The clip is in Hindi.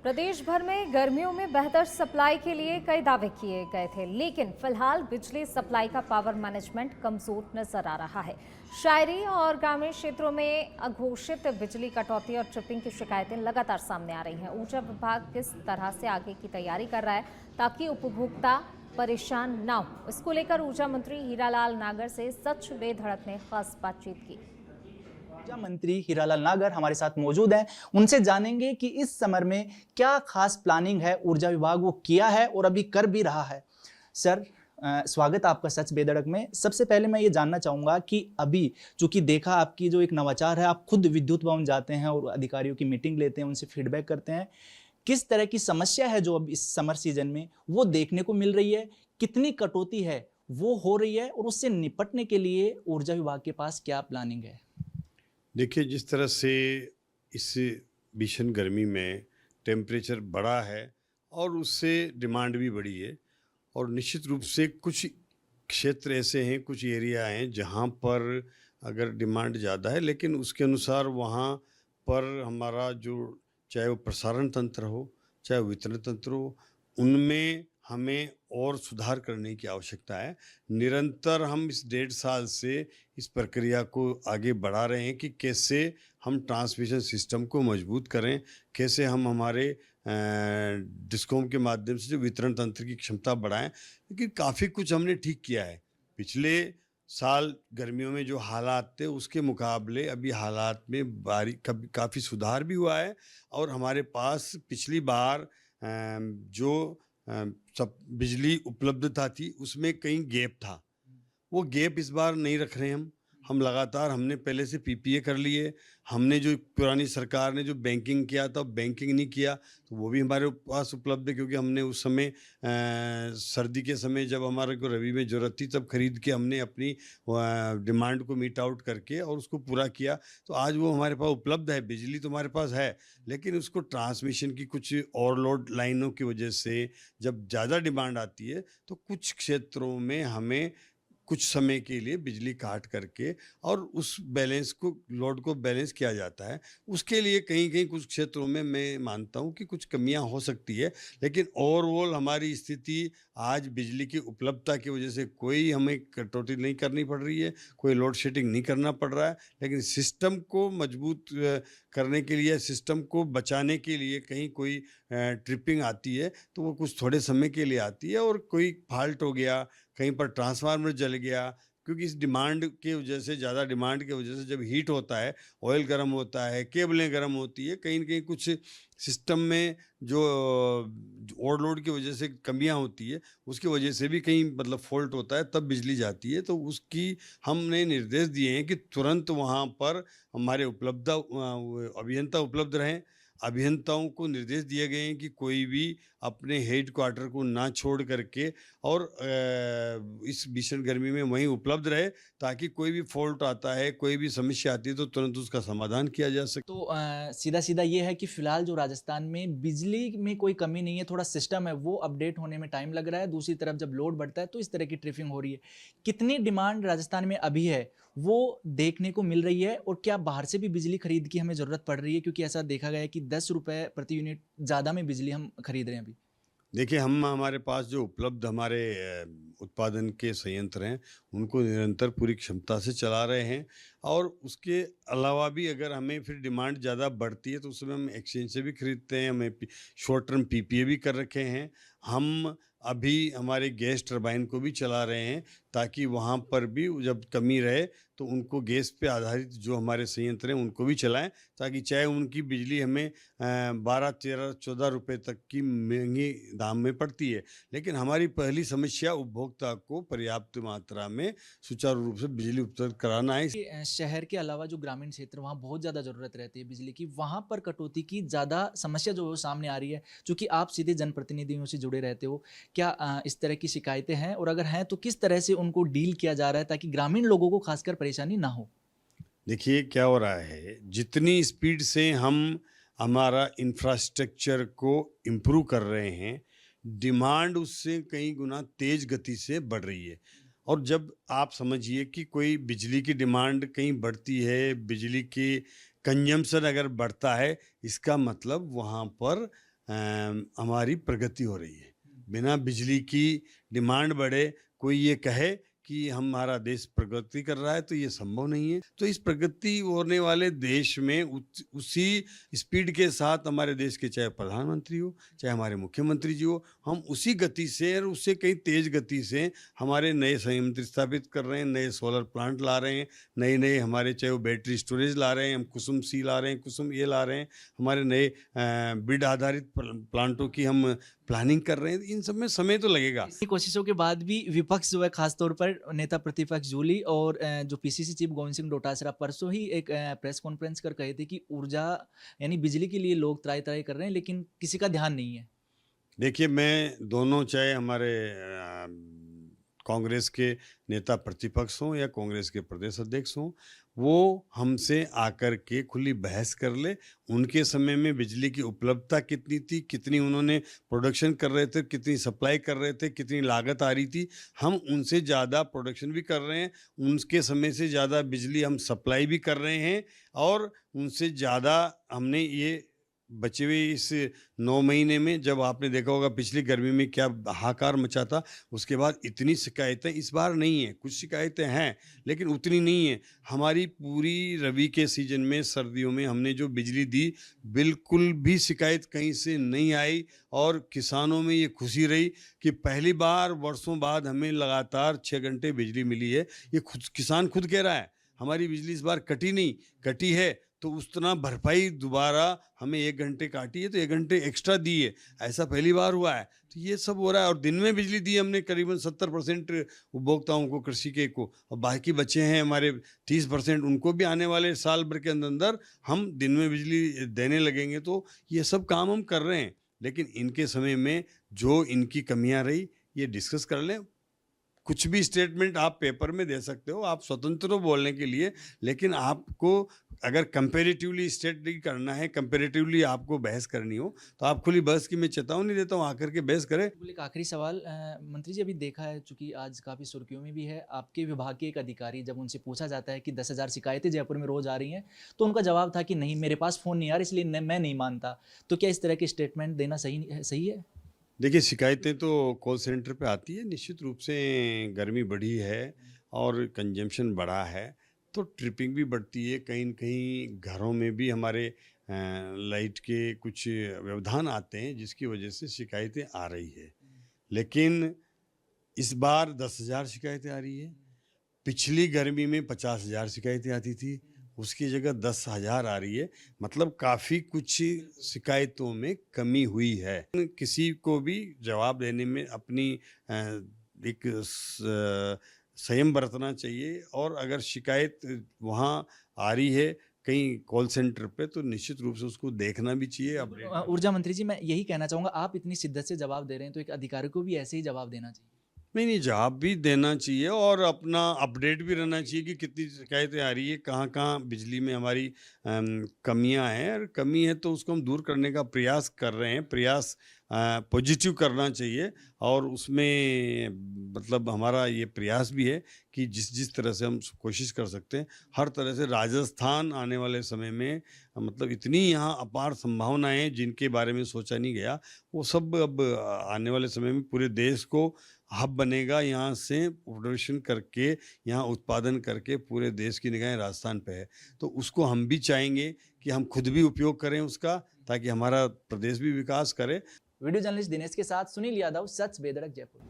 प्रदेश भर में गर्मियों में बेहतर सप्लाई के लिए कई दावे किए गए थे, लेकिन फिलहाल बिजली सप्लाई का पावर मैनेजमेंट कमजोर नजर आ रहा है। शहरी और ग्रामीण क्षेत्रों में अघोषित बिजली कटौती और ट्रिपिंग की शिकायतें लगातार सामने आ रही हैं। ऊर्जा विभाग किस तरह से आगे की तैयारी कर रहा है ताकि उपभोक्ता परेशान न हो, इसको लेकर ऊर्जा मंत्री हीरालाल नागर से सच बेधड़क ने खास बातचीत की। ऊर्जा मंत्री हीरालाल नागर हमारे साथ मौजूद हैं। उनसे जानेंगे कि इस समर में क्या खास प्लानिंग है ऊर्जा विभाग वो किया है और अभी कर भी रहा है। सर, स्वागत आपका सच बेधड़क में। सबसे पहले मैं ये जानना चाहूँगा कि अभी चूंकि देखा आपकी जो एक नवाचार है, आप खुद विद्युत भवन जाते हैं और अधिकारियों की मीटिंग लेते हैं, उनसे फीडबैक करते हैं। किस तरह की समस्या है जो अब इस समर सीजन में वो देखने को मिल रही है, कितनी कटौती है वो हो रही है और उससे निपटने के लिए ऊर्जा विभाग के पास क्या प्लानिंग है? देखिए, जिस तरह से इस भीषण गर्मी में टेम्परेचर बढ़ा है और उससे डिमांड भी बढ़ी है, और निश्चित रूप से कुछ क्षेत्र ऐसे हैं, कुछ एरिया हैं जहां पर अगर डिमांड ज़्यादा है, लेकिन उसके अनुसार वहां पर हमारा जो चाहे वो प्रसारण तंत्र हो, चाहे वितरण तंत्र हो, उनमें हमें और सुधार करने की आवश्यकता है। निरंतर हम इस 1.5 साल से इस प्रक्रिया को आगे बढ़ा रहे हैं कि कैसे हम ट्रांसमिशन सिस्टम को मजबूत करें, कैसे हम हमारे डिस्कॉम के माध्यम से जो वितरण तंत्र की क्षमता बढ़ाएं। लेकिन काफ़ी कुछ हमने ठीक किया है। पिछले साल गर्मियों में जो हालात थे उसके मुकाबले अभी हालात में काफ़ी सुधार भी हुआ है, और हमारे पास पिछली बार जो सब बिजली उपलब्धता थी उसमें कहीं गैप था, वो गैप इस बार नहीं रख रहे हैं हम लगातार हमने पहले से पीपीए कर लिए। हमने जो पुरानी सरकार ने जो बैंकिंग किया था, बैंकिंग नहीं किया, तो वो भी हमारे पास उपलब्ध है, क्योंकि हमने उस समय सर्दी के समय जब हमारे को रबी में ज़रूरत थी तब खरीद के हमने अपनी डिमांड को मीट आउट करके और उसको पूरा किया। तो आज वो हमारे पास उपलब्ध है, बिजली तो हमारे पास है, लेकिन उसको ट्रांसमिशन की कुछ ओवरलोड लाइनों की वजह से जब ज़्यादा डिमांड आती है तो कुछ क्षेत्रों में हमें कुछ समय के लिए बिजली काट करके और उस बैलेंस को, लोड को बैलेंस किया जाता है। उसके लिए कहीं कहीं कुछ क्षेत्रों में मैं मानता हूँ कि कुछ कमियां हो सकती है, लेकिन ओवरऑल हमारी स्थिति आज बिजली की उपलब्धता की वजह से कोई हमें कटौती नहीं करनी पड़ रही है, कोई लोड शेडिंग नहीं करना पड़ रहा है। लेकिन सिस्टम को मजबूत करने के लिए, सिस्टम को बचाने के लिए कहीं कोई ट्रिपिंग आती है तो वो कुछ थोड़े समय के लिए आती है, और कोई फॉल्ट हो गया, कहीं पर ट्रांसफार्मर जल गया, क्योंकि इस डिमांड के वजह से, ज़्यादा डिमांड की वजह से जब हीट होता है, ऑयल गर्म होता है, केबलें गर्म होती है, कहीं न कहीं कुछ सिस्टम में जो ओवरलोड की वजह से कमियां होती है, उसकी वजह से भी कहीं मतलब फॉल्ट होता है, तब बिजली जाती है। तो उसकी हमने निर्देश दिए हैं कि तुरंत वहाँ पर हमारे अभियंता उपलब्ध रहें। अभियंताओं को निर्देश दिए गए हैं कि कोई भी अपने हेड क्वार्टर को ना छोड़ करके और इस भीषण गर्मी में वहीं उपलब्ध रहे, ताकि कोई भी फॉल्ट आता है, कोई भी समस्या आती है तो तुरंत उसका समाधान किया जा सके। तो सीधा सीधा ये है कि फिलहाल जो राजस्थान में बिजली में कोई कमी नहीं है, थोड़ा सिस्टम है वो अपडेट होने में टाइम लग रहा है। दूसरी तरफ जब लोड बढ़ता है तो इस तरह की ट्रिपिंग हो रही है। कितनी डिमांड राजस्थान में अभी है वो देखने को मिल रही है, और क्या बाहर से भी बिजली खरीद की हमें ज़रूरत पड़ रही है? क्योंकि ऐसा देखा गया है कि 10 रुपये प्रति यूनिट ज़्यादा में बिजली हम खरीद रहे हैं अभी। देखिए, हमारे पास जो उपलब्ध हमारे उत्पादन के संयंत्र हैं, उनको निरंतर पूरी क्षमता से चला रहे हैं, और उसके अलावा भी अगर हमें फिर डिमांड ज़्यादा बढ़ती है तो उस समय हम एक्सचेंज से भी खरीदते हैं। हमें शॉर्ट टर्म पीपीए भी कर रखे हैं। हम अभी हमारे गैस टरबाइन को भी चला रहे हैं, ताकि वहाँ पर भी जब कमी रहे तो उनको गैस पे आधारित जो हमारे संयंत्र हैं उनको भी चलाएं, ताकि चाहे उनकी बिजली हमें 12, 13, 14 रुपये तक की महंगी दाम में पड़ती है, लेकिन हमारी पहली समस्या उपभोक्ता को पर्याप्त मात्रा में सुचारू रूप से बिजली उपलब्ध कराना है। शहर के अलावा जो ग्रामीण क्षेत्र, वहाँ बहुत ज़्यादा ज़रूरत रहती है बिजली की, वहाँ पर कटौती की ज़्यादा समस्या जो है वो सामने आ रही है। चूँकि आप सीधे जनप्रतिनिधियों से जुड़े रहते हो, क्या इस तरह की शिकायतें हैं, और अगर हैं तो किस तरह से उनको डील किया जा रहा है ताकि ग्रामीण लोगों को खासकर परेशानी ना हो? देखिए, क्या हो रहा है, जितनी स्पीड से हम हमारा इंफ्रास्ट्रक्चर को इम्प्रूव कर रहे हैं, डिमांड उससे कई गुना तेज गति से बढ़ रही है। और जब आप समझिए कि कोई बिजली की डिमांड कहीं बढ़ती है, बिजली की कंजम्पशन अगर बढ़ता है, इसका मतलब वहाँ पर हमारी प्रगति हो रही है। बिना बिजली की डिमांड बढ़े कोई ये कहे कि हमारा देश प्रगति कर रहा है तो ये संभव नहीं है। तो इस प्रगति होने वाले देश में उसी स्पीड के साथ हमारे देश के चाहे प्रधानमंत्री हो चाहे हमारे मुख्यमंत्री जी हो, हम उसी गति से और उससे कई तेज गति से हमारे नए संयंत्र स्थापित कर रहे हैं, नए सोलर प्लांट ला रहे हैं, नए नए हमारे चाहे वो बैटरी स्टोरेज ला रहे हैं, हम कुसुम सी ला रहे हैं, कुसुम ये ला रहे हैं, हमारे नए बिड आधारित प्लांटों की हम प्लानिंग कर रहे हैं। इन सब में समय तो लगेगा। इतनी कोशिशों के बाद भी विपक्ष जो है खासतौर पर नेता प्रतिपक्ष जूली और जो पीसीसी चीफ गोविंद सिंह डोटासरा परसों ही एक प्रेस कॉन्फ्रेंस कर कहे थे कि ऊर्जा यानी बिजली के लिए लोग त्राई त्राई कर रहे हैं लेकिन किसी का ध्यान नहीं है। देखिए, मैं दोनों चाहे हमारे कांग्रेस के नेता प्रतिपक्ष हों या कांग्रेस के प्रदेश अध्यक्ष हों, वो हमसे आकर के खुली बहस कर ले। उनके समय में बिजली की उपलब्धता कितनी थी, कितनी उन्होंने प्रोडक्शन कर रहे थे, कितनी सप्लाई कर रहे थे, कितनी लागत आ रही थी। हम उनसे ज़्यादा प्रोडक्शन भी कर रहे हैं, उनके समय से ज़्यादा बिजली हम सप्लाई भी कर रहे हैं और उनसे ज़्यादा हमने ये बचे हुए इस 9 महीने में, जब आपने देखा होगा पिछली गर्मी में क्या हाहाकार मचा था, उसके बाद इतनी शिकायतें इस बार नहीं है। कुछ शिकायतें हैं लेकिन उतनी नहीं है। हमारी पूरी रबी के सीजन में, सर्दियों में हमने जो बिजली दी, बिल्कुल भी शिकायत कहीं से नहीं आई और किसानों में ये खुशी रही कि पहली बार वर्षों बाद हमें लगातार 6 घंटे बिजली मिली है। ये किसान खुद कह रहा है हमारी बिजली इस बार कटी नहीं, कटी है तो उतना भरपाई दोबारा हमें 1 घंटे काटी है तो 1 घंटे एक्स्ट्रा दी है, ऐसा पहली बार हुआ है। तो ये सब हो रहा है और दिन में बिजली दी हमने करीबन 70% उपभोक्ताओं को, कृषि के को, और बाकी बचे हैं हमारे 30%, उनको भी आने वाले साल भर के अंदर हम दिन में बिजली देने लगेंगे। तो ये सब काम हम कर रहे हैं, लेकिन इनके समय में जो इनकी कमियां रही ये डिस्कस कर लें। कुछ भी स्टेटमेंट आप पेपर में दे सकते हो, आप स्वतंत्र हो बोलने के लिए, लेकिन आपको अगर कंपैरेटिवली स्टडी करना है, कंपैरेटिवली आपको बहस करनी हो तो आप खुली बहस की मैं चेतावनी देता हूँ, आकर के बहस करें। एक आखिरी सवाल मंत्री जी, अभी देखा है चूंकि आज काफ़ी सुर्खियों में भी है, आपके विभाग के एक अधिकारी, जब उनसे पूछा जाता है कि 10,000 शिकायतें जयपुर में रोज आ रही हैं तो उनका जवाब था कि नहीं, मेरे पास फ़ोन नहीं आ रहा इसलिए मैं नहीं मानता। तो क्या इस तरह के स्टेटमेंट देना सही है? देखिए, शिकायतें तो कॉल सेंटर पे आती है। निश्चित रूप से गर्मी बढ़ी है और कंजम्पशन बढ़ा है तो ट्रिपिंग भी बढ़ती है। कहीं न कहीं घरों में भी हमारे लाइट के कुछ व्यवधान आते हैं जिसकी वजह से शिकायतें आ रही है। लेकिन इस बार 10,000 शिकायतें आ रही है। पिछली गर्मी में 50,000 शिकायतें आती थी, उसकी जगह 10,000 आ रही है। मतलब काफ़ी कुछ शिकायतों में कमी हुई है। किसी को भी जवाब देने में अपनी एक संयम बरतना चाहिए और अगर शिकायत वहाँ आ रही है कहीं कॉल सेंटर पे तो निश्चित रूप से उसको देखना भी चाहिए। अपडेट ऊर्जा मंत्री जी, मैं यही कहना चाहूँगा, आप इतनी शिद्दत से जवाब दे रहे हैं तो एक अधिकारी को भी ऐसे ही जवाब देना चाहिए। नहीं, जवाब भी देना चाहिए और अपना अपडेट भी रहना चाहिए कि कितनी शिकायतें आ रही है, कहाँ कहाँ बिजली में हमारी कमियां हैं, और कमी है तो उसको हम दूर करने का प्रयास कर रहे हैं। प्रयास पॉजिटिव करना चाहिए और उसमें मतलब हमारा ये प्रयास भी है कि जिस तरह से हम कोशिश कर सकते हैं, हर तरह से राजस्थान आने वाले समय में मतलब इतनी यहाँ अपार संभावनाएं हैं जिनके बारे में सोचा नहीं गया, वो सब अब आने वाले समय में पूरे देश को हब बनेगा। यहाँ से प्रोडक्शन करके, यहाँ उत्पादन करके पूरे देश की निगाहें राजस्थान पे है। तो उसको हम भी चाहेंगे कि हम खुद भी उपयोग करें उसका, ताकि हमारा प्रदेश भी विकास करे। वीडियो जर्नलिस्ट दिनेश के साथ सुनील यादव, सच बेधड़क, जयपुर।